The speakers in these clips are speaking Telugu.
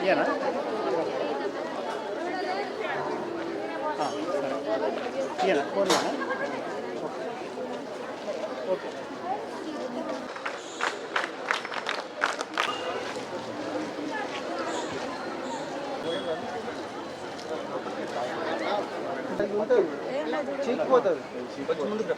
ఇయ్యనా సరే ఇయ్యనా ఫోన్లోనా ఓకే చీకిపోతుంది ముందుకు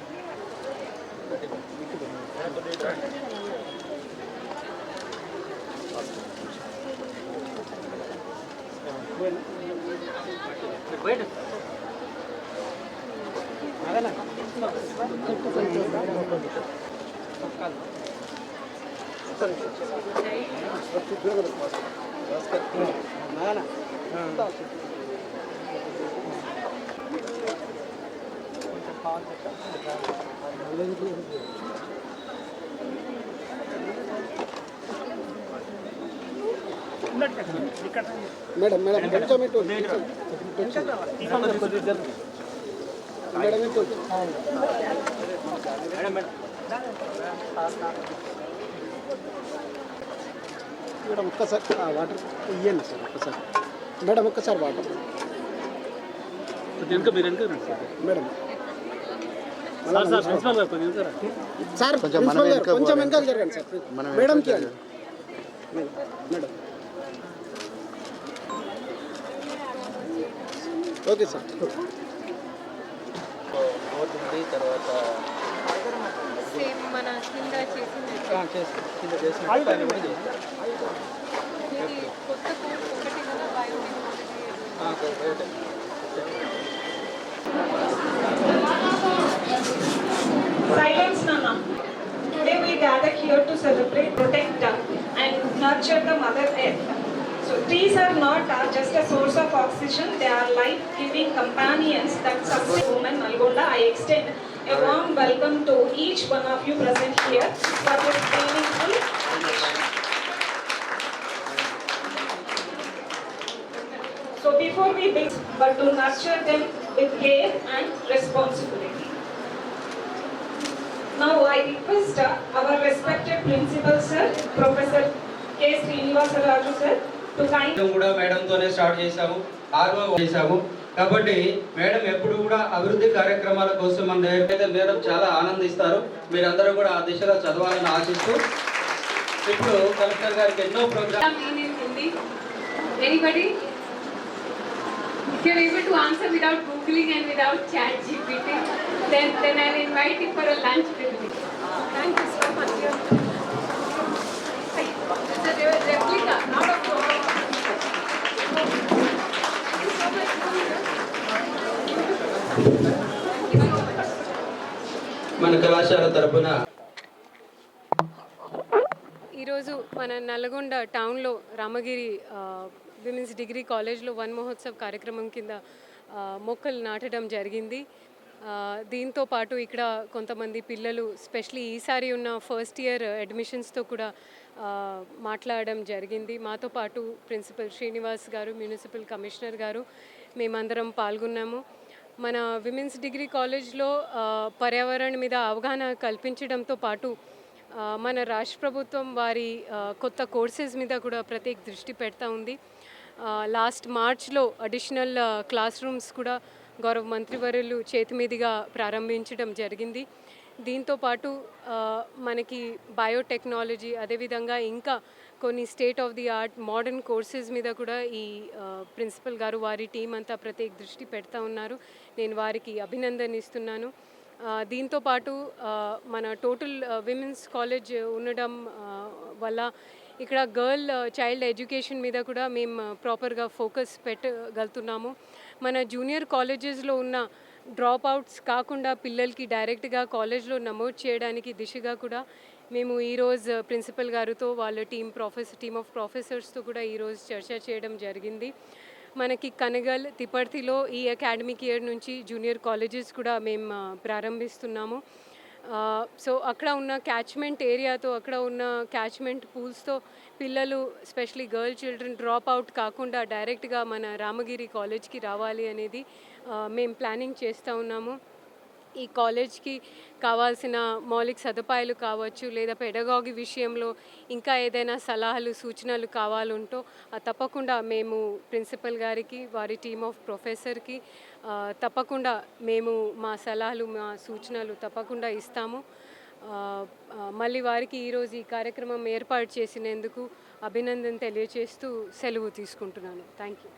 మేడం మేడం కొంచెం ఇటు మేడం ఇటు మేడం ఒక్కసారి వాటర్ ఇవ్వండి సార్ ఒక్కసారి మేడం ఒక్కసారి వాటర్ మేడం సార్ కొంచెం వెనకాల జరగండి సార్ మేడంకి మేడం ఓకే సార్ తర్వాత సేమ్ మన కింద చేసింది కొత్త కోర్స్ ఒకటి కదా biotechnology. Silence, Nana. Today we gather here to celebrate, protect, and nurture the Mother Earth. So trees are not just a source of oxygen; they are life-giving companions that sustain women. Nalgonda, I extend a warm welcome to each one of you present here for this meaningful occasion. So before we begin, but to nurture them with care and responsibility. Now I request our respected principal sir, Professor K. Srinivasa Raju sir, to kindly. కూడా మేడంతోనే స్టార్ట్ చేశాము కాబట్టి మేడం ఎప్పుడు కూడా అభివృద్ధి కార్యక్రమాల కోసం మన దగ్గర మేడం చాలా ఆనందిస్తారు. మీరందరూ కూడా ఆ దిశలో చదవాలని ఆశిస్తూ ఇప్పుడు కలెక్టర్ గారికి ఎన్నో programme. Anybody? If you're able to answer without googling and without chat GPT, then I'll invite you for a lunch with me. Thank you so much. It's a replica, not a photo. Thank you so much. మన కళాశాల తరపున ఈరోజు మన నల్గొండ టౌన్లో రామగిరి విమెన్స్ డిగ్రీ కాలేజ్లో వన్ మహోత్సవ్ కార్యక్రమం కింద మొక్కలు నాటడం జరిగింది. దీంతో పాటు ఇక్కడ కొంతమంది పిల్లలు స్పెషలీ ఈసారి ఉన్న ఫస్ట్ ఇయర్ అడ్మిషన్స్తో కూడా మాట్లాడడం జరిగింది. మాతో పాటు ప్రిన్సిపల్ శ్రీనివాస్ గారు, మున్సిపల్ కమిషనర్ గారు, మేమందరం పాల్గొన్నాము. మన విమెన్స్ డిగ్రీ కాలేజ్లో పర్యావరణ మీద అవగాహన కల్పించడంతో పాటు మన రాష్ట్ర ప్రభుత్వం వారి కొత్త కోర్సెస్ మీద కూడా ప్రత్యేక దృష్టి పెడతా ఉంది. లాస్ట్ మార్చ్లో అడిషనల్ క్లాస్ రూమ్స్ కూడా గౌరవ మంత్రివర్యులు చేతి మీదుగా ప్రారంభించడం జరిగింది. దీంతోపాటు మనకి బయోటెక్నాలజీ అదేవిధంగా ఇంకా కొన్ని state of the art modern courses మీద కూడా ఈ ప్రిన్సిపల్ గారు వారి టీం అంతా ప్రత్యేక దృష్టి పెడతా ఉన్నారు. నేను వారికి అభినందనిస్తున్నాను. దీంతోపాటు మన టోటల్ విమెన్స్ కాలేజ్ ఉండడం వల్ల ఇక్కడ గర్ల్ చైల్డ్ ఎడ్యుకేషన్ మీద కూడా మేము ప్రాపర్గా ఫోకస్ పెట్టగలుగుతున్నాము. మన జూనియర్ కాలేజెస్లో ఉన్న డ్రాప్ అవుట్స్ కాకుండా పిల్లలకి డైరెక్ట్గా కాలేజ్లో నమోదు చేయడానికి దిశగా కూడా మేము ఈరోజు ప్రిన్సిపల్ గారితో వాళ్ళ టీమ్ ఆఫ్ ప్రొఫెసర్స్తో కూడా ఈరోజు చర్చ చేయడం జరిగింది. మనకి కనగల్, తిపర్తిలో ఈ అకాడమిక్ ఇయర్ నుంచి జూనియర్ కాలేజెస్ కూడా మేము ప్రారంభిస్తున్నాము. సో అక్కడ ఉన్న క్యాచ్మెంట్ ఏరియాతో, అక్కడ ఉన్న క్యాచ్మెంట్ పూల్స్తో పిల్లలు especially girl children drop out కాకుండా డైరెక్ట్గా మన రామగిరి కాలేజ్కి రావాలి అనేది మేము ప్లానింగ్ చేస్తూ ఉన్నాము. ఈ కాలేజ్కి కావాల్సిన మౌలిక సదుపాయాలు కావచ్చు లేదా పెడగాగి విషయంలో ఇంకా ఏదైనా సలహాలు సూచనలు కావాలంటో తప్పకుండా మేము ప్రిన్సిపల్ గారికి వారి టీమ్ ఆఫ్ ప్రొఫెసర్కి తప్పకుండా మేము మా సలహాలు మా సూచనలు తప్పకుండా ఇస్తాము. మళ్ళీ వారికి ఈరోజు ఈ కార్యక్రమం ఏర్పాటు చేసినందుకు అభినందన తెలియజేస్తూ సెలవు తీసుకుంటున్నాను. Thank you.